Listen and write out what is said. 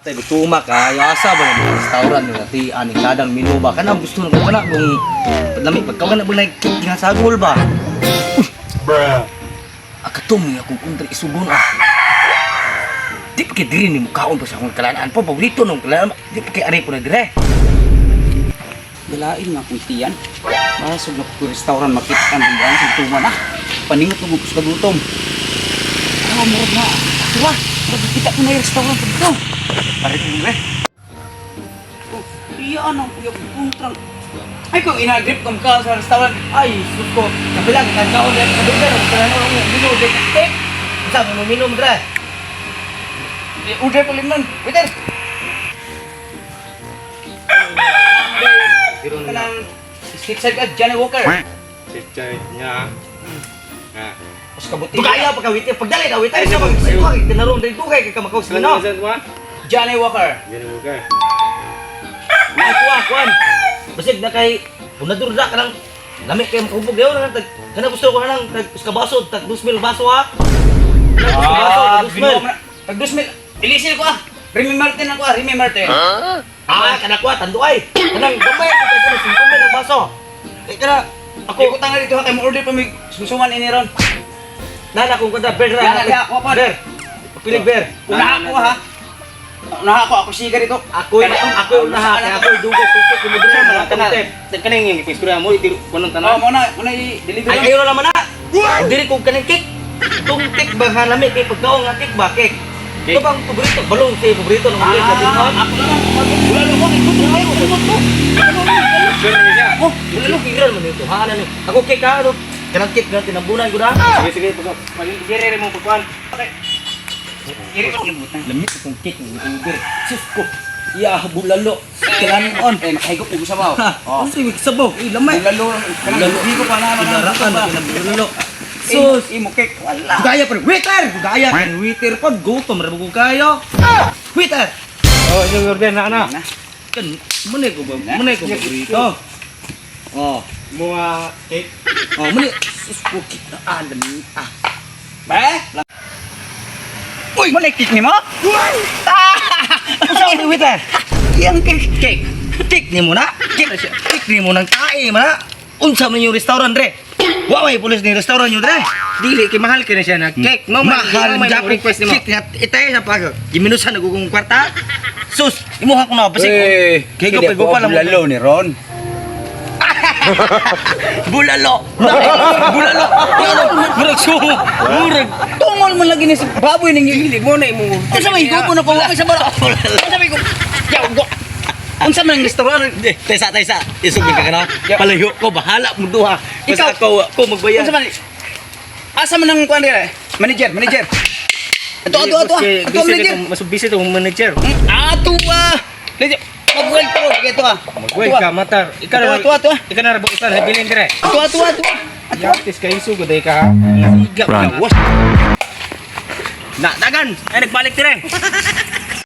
Tay tuma ka, yung asa ba ng restaurant yung nati aning ladang menu ba? Kana gusto na ko na kung lami pagkaw na ba nagkik nga sagol ba? Bruh. Akatum nga kung kundra isugon ah. Di pa kay diri ni mukaon pa sa akong kalanaan po, paborito nung kalanaan. Di pa kay ari po na dire. Dalain nga kung tiyan. Masog na ko restaurant makita ang buwan sa tuma na. Paningot ko sa gutom. Ah, murag na. Tuwa, kita ko na yung restaurant sa dito. Pare ko ba? Oh, iyan ang puntrang. Ay kung inagrip kong ka sa restaurant. Ay, sus ko. Kabilang kankaon na kadugan ang kalanaan mo menu de tek. Sa mo minum dire. Order pa limnon. Waiter. Pero na Kanang street side at Johnny Walker. Sipchay niya. Ah. Mas kabuti. Bugaya pa ka wite pagdali ka wite Ay, sa sabag- pag tinarong dito kay ka makaw sila no. Saan mo? Johnny Walker. Yan mo ka. May kuwan. Basig na kay punadur da ka lang lami kay makubog daw na tag kana gusto ko na lang tag uska baso tag 2,000 baso ha. Ah, Tag 2,000 baso, Tag 2,000. Ilisil ko ah. Remy Martin ako ah, Remy Martin. Ah, kana kuha tanduay. Kanang gamay ko kay kuno 5,000 ang baso. Kay kana Ako utang na dito ha kay mo order pa mig susuman ini ron. nana kung kada ber Yan, yan, ako pa. ber. Pilig ber. Unaha ako ha. Unaha ako siga dito. Ako unaha kay ako dugay suki ko mo dire mga kantet. Kaning yung ipistura mo iti kunong Oh, tanan. mo na i-deliver. Ay kayo na naman na. Diri ko kanang cake. Tung cake ba halami kay pagkaon nga cake ba cake. Ito bang paborito? Balong si paborito ng ulit sa tingkon. Ako na lang. Wala lang ko. Ikutin kayo. Ikutin ko. Sure mo siya. Oh, wala kiral man ito. Ha ano. Ako cake ka ano. Kanang cake na tinambunan ko na. Sige sige pag magigire mo pagkuan. Okay. Iri ko libutan. Lamit itong cake ng Uber. Sus ko. Iya, bulalo. Kailangan on. Eh, nakahigop ko sa baw. Oh. Kasi sabaw. Lamay. Bulalo. Bulalo. Hindi ko pa naman. Pinarakan na kinabulalo. Sus, imo cake. Wala. Gaya pa rin. Waiter! Gaya pa rin. Waiter pa. Gutom. Rabu ko kayo. Waiter! Oh, yung order na ana. Kan, muna ko ba? Muna ko ba rito? Oh. Mga cake. Oh, muna. Sus ko kita. Alam ni. Ah. Ba? Uy, mo cake ni mo? Ano sa waiter? Yang cake. Cake. Cake ni mo na? Cake ni mo ng tae mo na? Unsa man yung restaurant re? Waway pulis ni restaurant nyo dre. Dili kay mahal kini siya na cake. Mahal may Japanese request nimo. cake nga itay sa pag. Giminusan nagugong kwarta. Sus, imuha ko na basi. Kay go pay gopal Bulalo ni Ron. Bulalo. Bulalo. Murag sumo. Murag. Tungol man lagi ni si baboy ning hilig mo na imo. Unsa may go na ko sa bara. Unsa may ko? Yaw go. Unsa man ang restaurant? Taysa. Isugin ka kana. Palayo ko bahala mo duha. Basta Ikaw. ako magbayad. Unsa man? Asa man ang kuan dira? Manager. Ato. Ato manager. Mas busy to manager. Ato ah. Mag-weld ko dito ah. Magway ka matar. Ato. Ika na rabo isa bilin dire. Ato. Yatis kay isu goday ka. Igap na. Na dagan. Ay nagbalik dire.